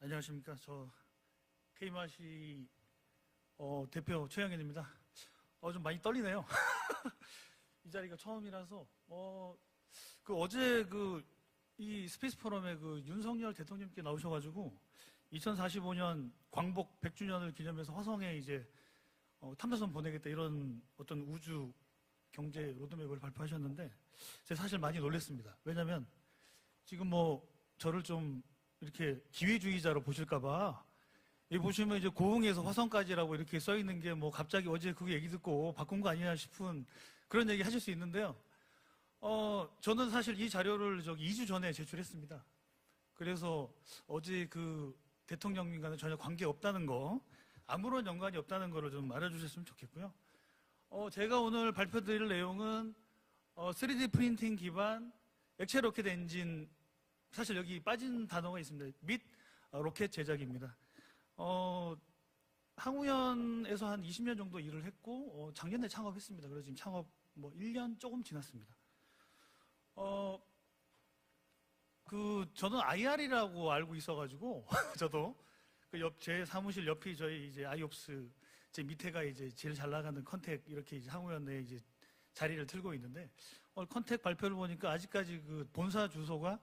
안녕하십니까. 저 K마시 대표 최영현입니다. 좀 많이 떨리네요. 이 자리가 처음이라서 어제 이 스페이스 포럼에 윤석열 대통령께 나오셔가지고 2045년 광복 100주년을 기념해서 화성에 이제 탐사선 보내겠다 이런 어떤 우주 경제 로드맵을 발표하셨는데 제가 사실 많이 놀랐습니다. 왜냐면 지금 저를 좀 이렇게 기회주의자로 보실까봐 여기 보시면 이제 고흥에서 화성까지라고 이렇게 써 있는 게 갑자기 어제 그 얘기 듣고 바꾼 거 아니냐 싶은 그런 얘기 하실 수 있는데요. 저는 사실 이 자료를 2주 전에 제출했습니다. 그래서 어제 그 대통령님과는 전혀 관계 없다는 거, 아무런 연관이 없다는 거를 좀 알아주셨으면 좋겠고요. 제가 오늘 발표드릴 내용은 3D 프린팅 기반 액체 로켓 엔진, 사실 여기 빠진 단어가 있습니다. 및 로켓 제작입니다. 항우연에서 한 20년 정도 일을 했고 작년에 창업했습니다. 그래서 지금 창업 1년 조금 지났습니다. 저는 IR이라고 알고 있어가지고 저도 제 사무실 옆이 저희 이제 아이옵스 제 밑에가 이제 제일 잘 나가는 컨택 이렇게 이제 항우연 내에 이제 자리를 틀고 있는데 컨택 발표를 보니까 아직까지 그 본사 주소가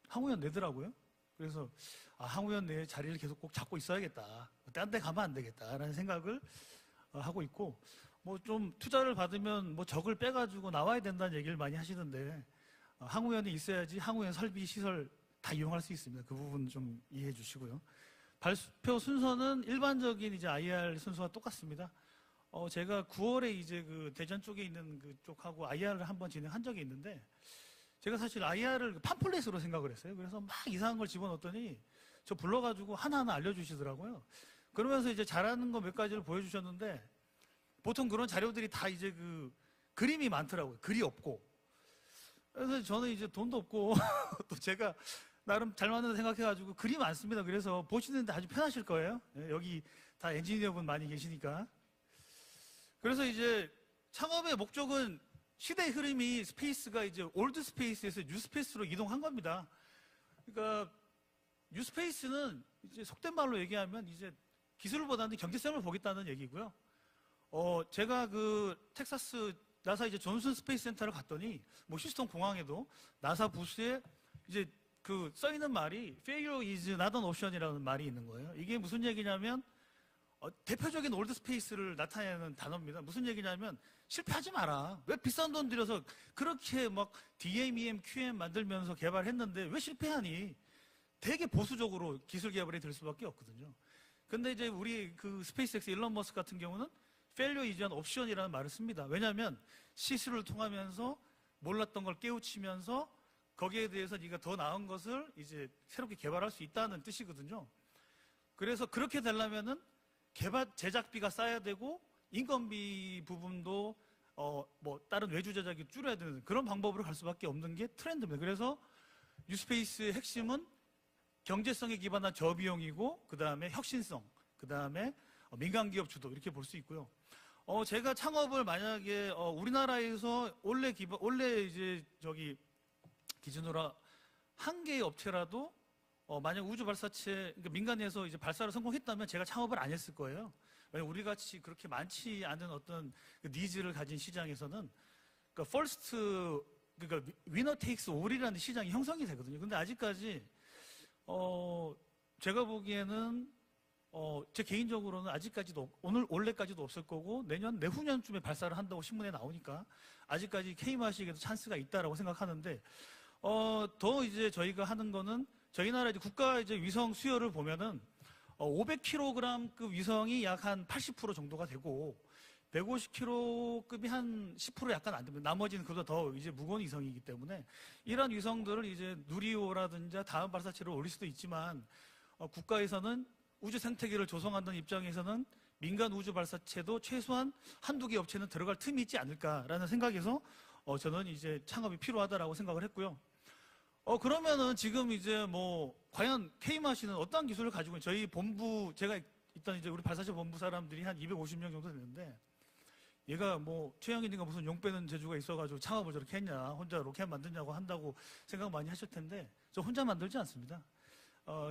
항우연 내더라고요. 그래서 항우연 내에 자리를 계속 꼭 잡고 있어야겠다. 딴 데 가면 안 되겠다라는 생각을 하고 있고 좀 투자를 받으면 적을 빼가지고 나와야 된다는 얘기를 많이 하시던데 항우연이 있어야지 항우연 설비 시설 다 이용할 수 있습니다. 그 부분 좀 이해해 주시고요. 발표 순서는 일반적인 이제 IR 순서와 똑같습니다. 제가 9월에 이제 그 대전 쪽에 있는 그쪽하고 IR을 한번 진행한 적이 있는데 제가 사실 IR을 팜플렛으로 생각을 했어요. 그래서 막 이상한 걸 집어넣었더니 저 불러가지고 하나하나 알려주시더라고요. 그러면서 이제 잘하는 거 몇 가지를 보여주셨는데 보통 그런 자료들이 다 이제 그림이 많더라고요. 글이 없고. 그래서 저는 이제 돈도 없고 또 제가 나름 잘 맞는다 생각해가지고 글이 많습니다. 그래서 보시는데 아주 편하실 거예요. 여기 다 엔지니어분 많이 계시니까. 그래서 이제 창업의 목적은 시대의 흐름이 스페이스가 이제 올드 스페이스에서 뉴 스페이스로 이동한 겁니다. 그러니까 뉴 스페이스는 이제 속된 말로 얘기하면 이제 기술보다는 경제성을 보겠다는 얘기고요. 제가 텍사스 나사 이제 존슨 스페이스 센터를 갔더니 휴스턴 공항에도 나사 부스에 이제 써 있는 말이 failure is not an option이라는 말이 있는 거예요. 이게 무슨 얘기냐면 대표적인 올드 스페이스를 나타내는 단어입니다. 무슨 얘기냐면 실패하지 마라. 왜 비싼 돈 들여서 그렇게 DM, EM, QM 만들면서 개발했는데 왜 실패하니? 되게 보수적으로 기술 개발이 될 수밖에 없거든요. 근데 이제 우리 스페이스X 일론 머스크 같은 경우는 failure is an option이라는 말을 씁니다. 왜냐하면 시술을 통하면서 몰랐던 걸 깨우치면서 거기에 대해서 네가 더 나은 것을 이제 새롭게 개발할 수 있다는 뜻이거든요. 그래서 그렇게 되려면은 제작비가 쌓여야 되고 인건비 부분도 다른 외주 제작이 줄여야 되는 그런 방법으로 갈 수밖에 없는 게 트렌드입니다. 그래서 뉴스페이스의 핵심은 경제성에 기반한 저비용이고 그 다음에 혁신성, 그 다음에 민간기업 주도 이렇게 볼 수 있고요. 제가 창업을 만약에 우리나라에서 원래 이제 기준으로 한 개의 업체라도 만약 우주 발사체 그러니까 민간에서 이제 발사를 성공했다면 제가 창업을 안 했을 거예요. 왜냐면 우리 같이 그렇게 많지 않은 어떤 니즈를 가진 시장에서는 그러니까 위너 테이크스 올이라는 시장이 형성이 되거든요. 근데 아직까지 제가 보기에는 제 개인적으로는 아직까지도 올해까지도 없을 거고 내후년쯤에 발사를 한다고 신문에 나오니까 아직까지 K마시에게도 찬스가 있다라고 생각하는데 더 이제 저희가 하는 거는 저희 나라 이제 국가 이제 위성 수요를 보면은 500kg급 위성이 약 한 80% 정도가 되고 150kg급이 한 10% 약간 안 됩니다. 나머지는 그보다 더 이제 무거운 위성이기 때문에 이러한 위성들을 이제 누리호라든지 다음 발사체로 올릴 수도 있지만 국가에서는 우주 생태계를 조성한다는 입장에서는 민간 우주 발사체도 최소한 한두 개 업체는 들어갈 틈이 있지 않을까라는 생각에서 저는 이제 창업이 필요하다라고 생각을 했고요. 그러면은 지금 이제 과연 K마시는 어떤 기술을 가지고 저희 본부, 제가 있던 이제 우리 발사체 본부 사람들이 한 250명 정도 되는데 얘가 최영현이가 무슨 용 빼는 재주가 있어가지고 창업을 저렇게 했냐, 혼자 로켓 만드냐고 한다고 생각 많이 하실 텐데 저 혼자 만들지 않습니다.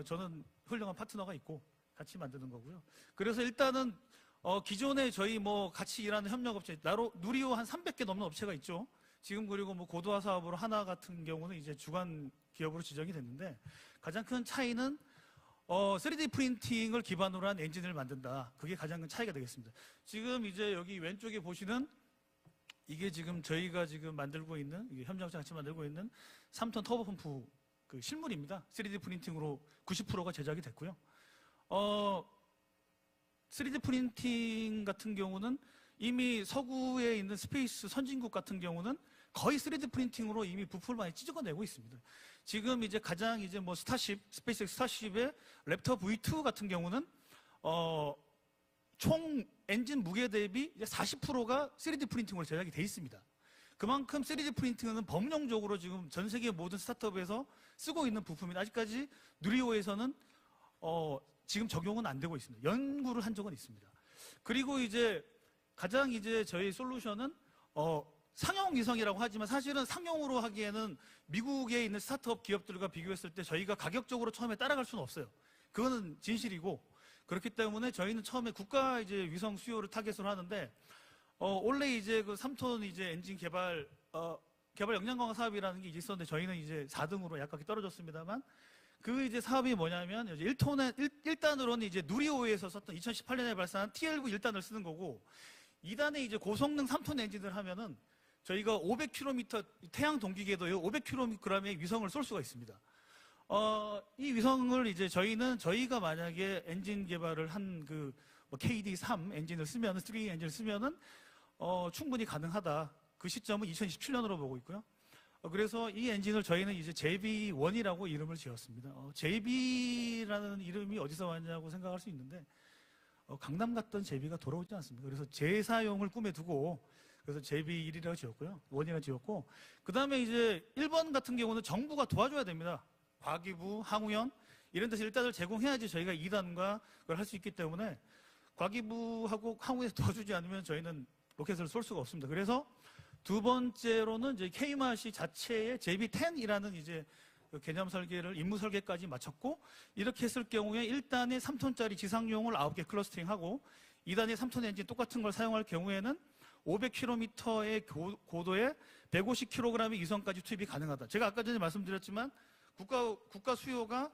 저는 훌륭한 파트너가 있고 같이 만드는 거고요. 그래서 일단은 기존에 저희 뭐 같이 일하는 협력업체, 누리호 한 300개 넘는 업체가 있죠. 지금 그리고 뭐 고도화 사업으로 하나 같은 경우는 이제 주관 기업으로 지정이 됐는데, 가장 큰 차이는 3D 프린팅을 기반으로 한 엔진을 만든다. 그게 가장 큰 차이가 되겠습니다. 지금 이제 여기 왼쪽에 보시는 이게 지금 저희가 지금 만들고 있는, 이게 협력업체 같이 만들고 있는 3톤 터보 펌프 그 실물입니다. 3D 프린팅으로 90%가 제작이 됐고요. 3D 프린팅 같은 경우는 이미 서구에 있는 스페이스 선진국 같은 경우는 거의 3D 프린팅으로 이미 부품을 많이 찢어내고 있습니다. 지금 이제 가장 이제 뭐 스페이스X 스타쉽의 랩터 V2 같은 경우는 총 엔진 무게 대비 40%가 3D 프린팅으로 제작이 돼 있습니다. 그만큼 3D 프린팅은 범용적으로 지금 전 세계 모든 스타트업에서 쓰고 있는 부품이 아직까지 누리호에서는 지금 적용은 안 되고 있습니다. 연구를 한 적은 있습니다. 그리고 이제 가장 이제 저희 솔루션은 상용 위성이라고 하지만 사실은 상용으로 하기에는 미국에 있는 스타트업 기업들과 비교했을 때 저희가 가격적으로 처음에 따라갈 수는 없어요. 그거는 진실이고, 그렇기 때문에 저희는 처음에 국가 이제 위성 수요를 타겟으로 하는데, 원래 이제 그 3톤 이제 엔진 개발 역량 강화 사업이라는 게 있었는데 저희는 이제 4등으로 약간 떨어졌습니다만, 그 이제 사업이 뭐냐면 이제 1단으로는 이제 누리호에서 썼던 2018년에 발사한 TLV 1단을 쓰는 거고, 2단에 이제 고성능 3톤 엔진을 하면은 저희가 500km 태양 동기궤도에 500kg의 위성을 쏠 수가 있습니다. 이 위성을 이제 저희가 만약에 엔진 개발을 한 그 KD3 엔진을 쓰면 3 엔진을 쓰면은 충분히 가능하다. 그 시점은 2027년으로 보고 있고요. 그래서 이 엔진을 저희는 이제 JB1이라고 이름을 지었습니다. JB라는 이름이 어디서 왔냐고 생각할 수 있는데, 강남 갔던 JB가 돌아오지 않습니다. 그래서 재사용을 꿈에 두고 그래서 JB1이라고 지었고요. 1이라고 지었고, 그 다음에 이제 1번 같은 경우는 정부가 도와줘야 됩니다. 과기부, 항우연 이런 데서 일단을 제공해야지 저희가 2단과 그걸 할 수 있기 때문에 과기부하고 항우에서 도와주지 않으면 저희는 로켓을 쏠 수가 없습니다. 그래서 두 번째로는 이제 K맛이 자체의 JB10이라는 이제 개념 설계를 임무 설계까지 마쳤고, 이렇게 했을 경우에 1단에 3톤짜리 지상용을 9개 클러스터링하고 2단에 3톤 엔진 똑같은 걸 사용할 경우에는 500km의 고도에 150kg의 위성까지 투입이 가능하다. 제가 아까 전에 말씀드렸지만 국가 수요가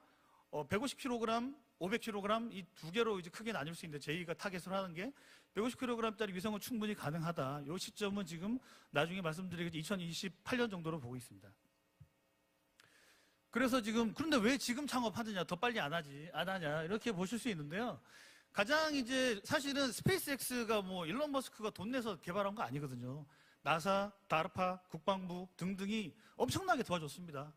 150kg, 500kg 이 두 개로 이제 크게 나뉠 수 있는데, 저희가 타겟을 하는 게 150kg짜리 위성은 충분히 가능하다. 이 시점은 지금 나중에 말씀드리겠지만 2028년 정도로 보고 있습니다. 그래서 지금 그런데 왜 지금 창업하느냐, 더 빨리 안 하냐 이렇게 보실 수 있는데요. 가장 이제 사실은 스페이스X가 뭐 일론 머스크가 돈 내서 개발한 거 아니거든요. 나사, 다르파, 국방부 등등이 엄청나게 도와줬습니다.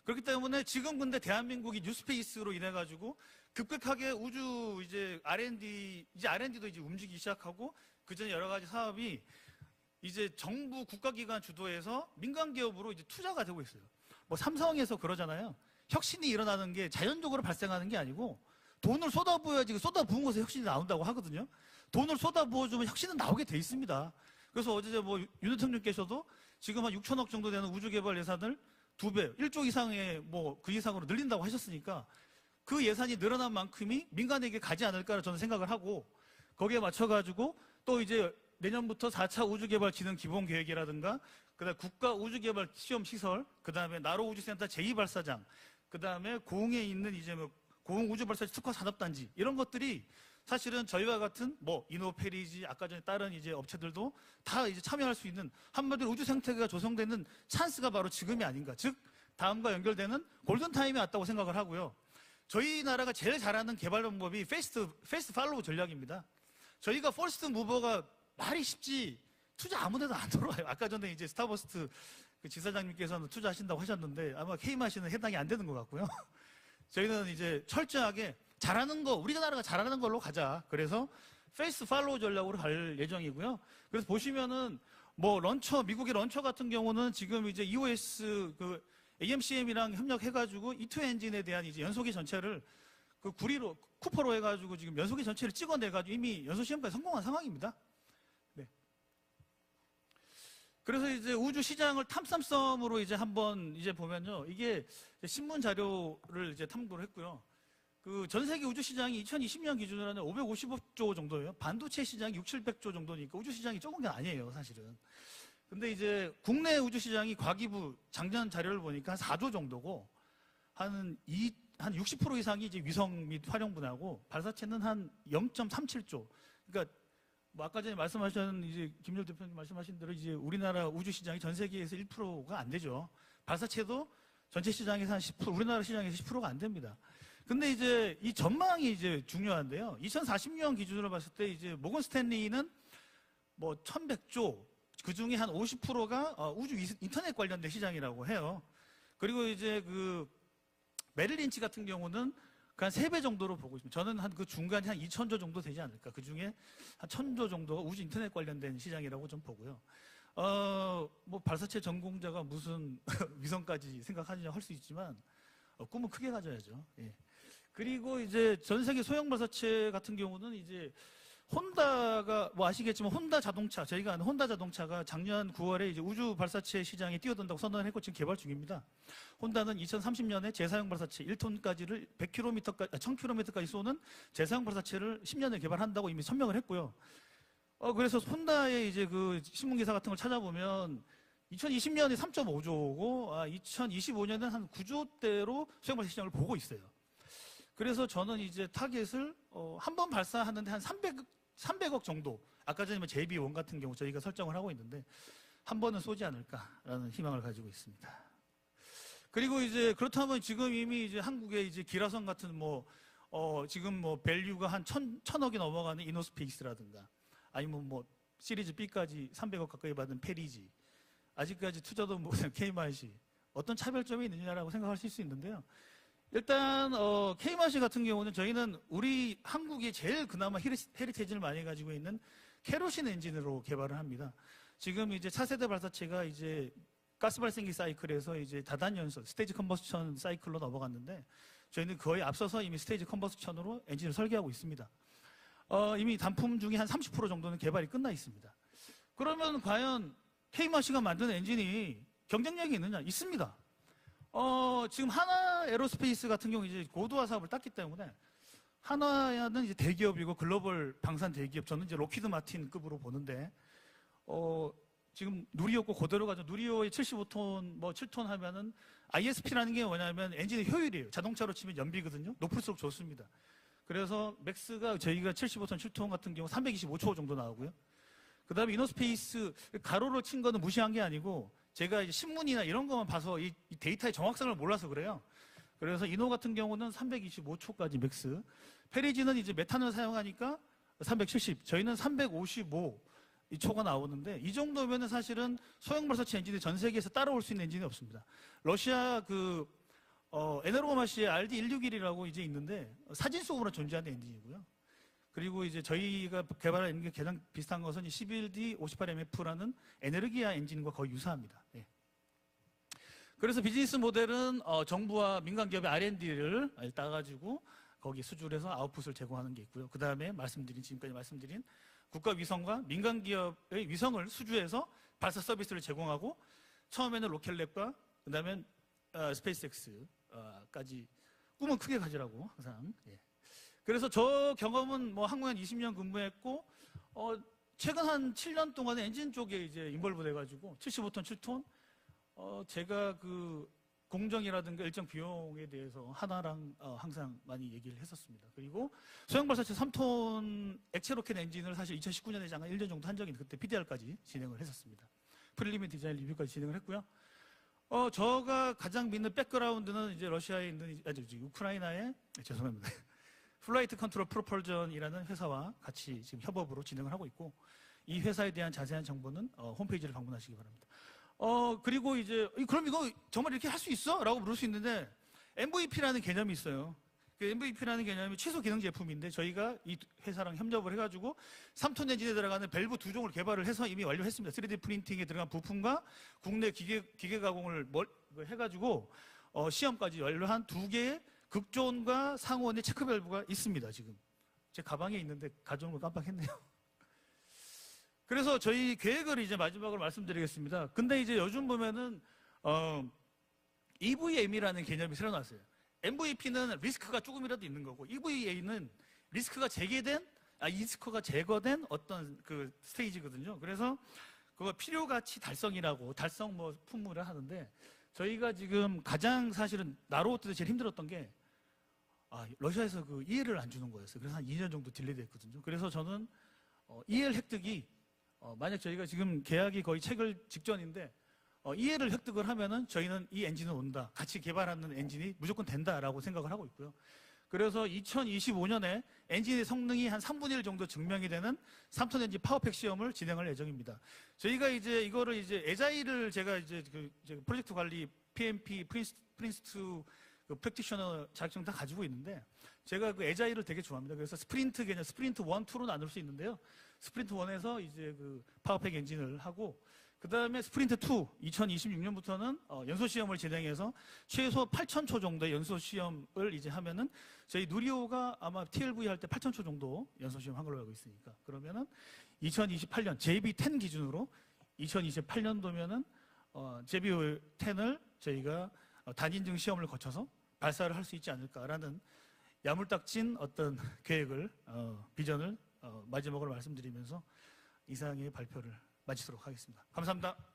그렇기 때문에 지금 근데 대한민국이 뉴스페이스로 인해 가지고 급격하게 우주 이제 R&D도 이제 움직이기 시작하고, 그 전에 여러 가지 사업이 이제 정부 국가기관 주도해서 민간 기업으로 이제 투자가 되고 있어요. 뭐 삼성에서 그러잖아요. 혁신이 일어나는 게 자연적으로 발생하는 게 아니고 돈을 쏟아부어야지, 쏟아부은 곳에 혁신이 나온다고 하거든요. 돈을 쏟아부어주면 혁신은 나오게 돼 있습니다. 그래서 어제 뭐 윤 대통령께서도 지금 한 6천억 정도 되는 우주개발 예산을 2배, 1조 이상의 뭐 그 이상으로 늘린다고 하셨으니까 그 예산이 늘어난 만큼이 민간에게 가지 않을까 저는 생각을 하고, 거기에 맞춰가지고 또 이제 내년부터 4차 우주개발진흥 기본계획이라든가, 그 다음에 국가우주개발 시험시설, 그 다음에 나로우주센터 제2발사장, 그 다음에 고흥에 있는 이제 뭐 고흥우주발사체 특화산업단지, 이런 것들이 사실은 저희와 같은 뭐 이노페리지, 아까 전에 다른 이제 업체들도 다 이제 참여할 수 있는, 한마디로 우주 생태계가 조성되는 찬스가 바로 지금이 아닌가. 즉, 다음과 연결되는 골든타임이 왔다고 생각을 하고요. 저희 나라가 제일 잘하는 개발 방법이 패스트 팔로우 전략입니다. 저희가 퍼스트 무버가 말이 쉽지 투자 아무 데도 안 들어와요. 아까 전에 이제 스타버스트 그 지사장님께서는 투자하신다고 하셨는데 아마 K마시는 해당이 안 되는 것 같고요. 저희는 이제 철저하게 잘하는 거, 우리나라가 잘하는 걸로 가자. 그래서 페이스 팔로우 전략으로 갈 예정이고요. 그래서 보시면은 뭐 미국의 런처 같은 경우는 지금 이제 EOS 그 AMCM이랑 협력해가지고 E2 엔진에 대한 이제 연소기 전체를 그 쿠퍼로 해가지고 지금 연소기 전체를 찍어내가지고 이미 연소 시험까지 성공한 상황입니다. 네. 그래서 이제 우주 시장을 탐삼섬으로 이제 한번 이제 보면요. 이게 신문 자료를 이제 탐구를 했고요. 그 전 세계 우주 시장이 2020년 기준으로는 555조 정도예요. 반도체 시장이 6, 700조 정도니까 우주 시장이 적은 게 아니에요, 사실은. 근데 이제 국내 우주 시장이 과기부 작년 자료를 보니까 한 4조 정도고 한 60% 이상이 이제 위성 및 활용 분야고 발사체는 한 0.37조. 그러니까 뭐 아까 전에 말씀하신 이제 김열 대표님 말씀하신 대로 이제 우리나라 우주 시장이 전 세계에서 1%가 안 되죠. 발사체도 전체 시장에서 한 10%, 우리나라 시장에서 10%가 안 됩니다. 근데 이제 이 전망이 이제 중요한데요. 2040년 기준으로 봤을 때 이제 모건 스탠리는 뭐 1100조, 그 중에 한 50%가 우주 인터넷 관련된 시장이라고 해요. 그리고 이제 그 메릴 린치 같은 경우는 한 3배 정도로 보고 있습니다. 저는 한 그 중간에 한 2000조 정도 되지 않을까. 그 중에 한 1000조 정도가 우주 인터넷 관련된 시장이라고 좀 보고요. 뭐 발사체 전공자가 무슨 위성까지 생각하느냐 할 수 있지만, 꿈은 크게 가져야죠. 예. 그리고 이제 전 세계 소형 발사체 같은 경우는 이제 혼다가 뭐 아시겠지만 혼다 자동차, 저희가 아는 혼다 자동차가 작년 9월에 이제 우주 발사체 시장에 뛰어든다고 선언을 했고 지금 개발 중입니다. 혼다는 2030년에 재사용 발사체 1톤까지를 100km까지, 1000km까지 쏘는 재사용 발사체를 10년에 개발한다고 이미 선명을 했고요. 그래서 혼다의 이제 그 신문 기사 같은 걸 찾아보면 2020년에 3.5조고 2025년은 한 9조대로 수행 발사 시장을 보고 있어요. 그래서 저는 이제 타겟을 한 번 발사하는데 한 300억 정도. 아까 전에 JB1 같은 경우 저희가 설정을 하고 있는데 한 번은 쏘지 않을까라는 희망을 가지고 있습니다. 그리고 이제 그렇다면 지금 이미 이제 한국의 이제 기라성 같은 지금 밸류가 한 1000억이 넘어가는 이노스페이스라든가 아니면 시리즈 B까지 300억 가까이 받은 페리지, 아직까지 투자도 못한 K마시, 어떤 차별점이 있느냐라고 생각하실 수 있는데요. 일단 K마시 같은 경우는 저희는 우리 한국이 제일 그나마 헤리테이지를 많이 가지고 있는 케로신 엔진으로 개발을 합니다. 지금 이제 차세대 발사체가 이제 가스 발생기 사이클에서 이제 다단연소 스테이지 컨버스천 사이클로 넘어갔는데 저희는 거의 앞서서 이미 스테이지 컨버스천으로 엔진을 설계하고 있습니다. 이미 단품 중에 한 30% 정도는 개발이 끝나 있습니다. 그러면 과연 K마시가 만드는 엔진이 경쟁력이 있느냐? 있습니다. 지금 하나 에어로스페이스 같은 경우 이제 고도화 사업을 땄기 때문에 하나는 이제 대기업이고 글로벌 방산 대기업, 저는 이제 로키드 마틴급으로 보는데 지금 누리호고 그대로 가죠. 누리호에 75톤 7톤 하면은 ISP라는 게 뭐냐면 엔진의 효율이에요. 자동차로 치면 연비거든요. 높을수록 좋습니다. 그래서 맥스가 저희가 75톤 7톤 같은 경우 325초 정도 나오고요. 그 다음에 이노스페이스 가로로 친 거는 무시한 게 아니고 제가 이제 신문이나 이런 것만 봐서 이 데이터의 정확성을 몰라서 그래요. 그래서 이노 같은 경우는 325초까지 맥스. 페리지는 이제 메탄을 사용하니까 370, 저희는 355 이 초가 나오는데 이 정도면은 사실은 소형 발사체 엔진이 전 세계에서 따라올 수 있는 엔진이 없습니다. 러시아 에네르고마시의 RD161이라고 이제 있는데 사진 속으로 존재하는 엔진이고요. 그리고 이제 저희가 개발한 엔진이 가장 비슷한 것은 11D 58MF라는 에네르기아 엔진과 거의 유사합니다. 예. 그래서 비즈니스 모델은 정부와 민간 기업의 R&D를 따가지고 거기 수주를 해서 아웃풋을 제공하는 게 있고요. 그 다음에 지금까지 말씀드린 국가 위성과 민간 기업의 위성을 수주해서 발사 서비스를 제공하고 처음에는 로켓랩과 그 다음에 스페이스X까지 꿈은 크게 가지라고 항상. 예. 그래서 저 경험은 항공연 20년 근무했고 최근 한 7년 동안에 엔진 쪽에 이제 인벌브 돼가지고 75톤, 7톤 제가 그 공정이라든가 일정 비용에 대해서 하나랑 항상 많이 얘기를 했었습니다. 그리고 소형 발사체 3톤 액체 로켓 엔진을 사실 2019년에 잠깐 1년 정도 한 적이 있는데 그때 PDR까지 진행을 했었습니다. 프릴리미너리 디자인 리뷰까지 진행을 했고요. 제가 가장 믿는 백그라운드는 이제 러시아에 있는 우크라이나의 죄송합니다. 플라이트 컨트롤 프로펄전이라는 회사와 같이 지금 협업으로 진행을 하고 있고 이 회사에 대한 자세한 정보는 홈페이지를 방문하시기 바랍니다. 그리고 이제 그럼 이거 정말 이렇게 할 수 있어? 라고 물을 수 있는데 MVP라는 개념이 있어요. 그 MVP라는 개념이 최소 기능 제품인데 저희가 이 회사랑 협력을 해가지고 3톤 엔진에 들어가는 밸브 2종을 개발을 해서 이미 완료했습니다. 3D 프린팅에 들어간 부품과 국내 기계 가공을 해가지고 시험까지 완료한 2개의 극조온과 상온의 체크 밸브가 있습니다. 지금 제 가방에 있는데 가져온 걸 깜빡했네요. 그래서 저희 계획을 이제 마지막으로 말씀드리겠습니다. 근데 이제 요즘 보면은 EVM이라는 개념이 새로 나왔어요. MVP는 리스크가 조금이라도 있는 거고 EVA는 리스크가 제거된 어떤 그 스테이지거든요. 그래서 그거 필요가치 달성이라고 달성 뭐 품무를 하는데 저희가 지금 가장 사실은 나로우 때 제일 힘들었던 게 러시아에서 그 EL을 안 주는 거였어요. 그래서 한 2년 정도 딜레이됐거든요. 그래서 저는 EL 획득이 만약 저희가 지금 계약이 거의 체결 직전인데 EL을 획득을 하면은 저희는 이 엔진은 온다. 같이 개발하는 엔진이 무조건 된다라고 생각을 하고 있고요. 그래서 2025년에 엔진의 성능이 한 3분의 1 정도 증명이 되는 3톤 엔진 파워팩 시험을 진행할 예정입니다. 저희가 이제 이거를 이제 에자일을 제가 이제 프로젝트 관리 PMP 프린스2 그 프랙티셔너 자격증 다 가지고 있는데 제가 그 에자일을 되게 좋아합니다. 그래서 스프린트 개념, 스프린트 1, 2로 나눌 수 있는데요. 스프린트 1에서 이제 그 파워팩 엔진을 하고 그 다음에 스프린트 2, 2026년부터는 연소 시험을 진행해서 최소 8,000초 정도의 연소 시험을 이제 하면은 저희 누리호가 아마 TLV 할 때 8,000초 정도 연소 시험 한 걸로 알고 있으니까 그러면은 2028년 JB10 기준으로 2028년도면은 JB10을 저희가 단인증 시험을 거쳐서 발사를 할 수 있지 않을까라는 야물딱진 어떤 계획을 비전을 마지막으로 말씀드리면서 이상의 발표를 마치도록 하겠습니다. 감사합니다.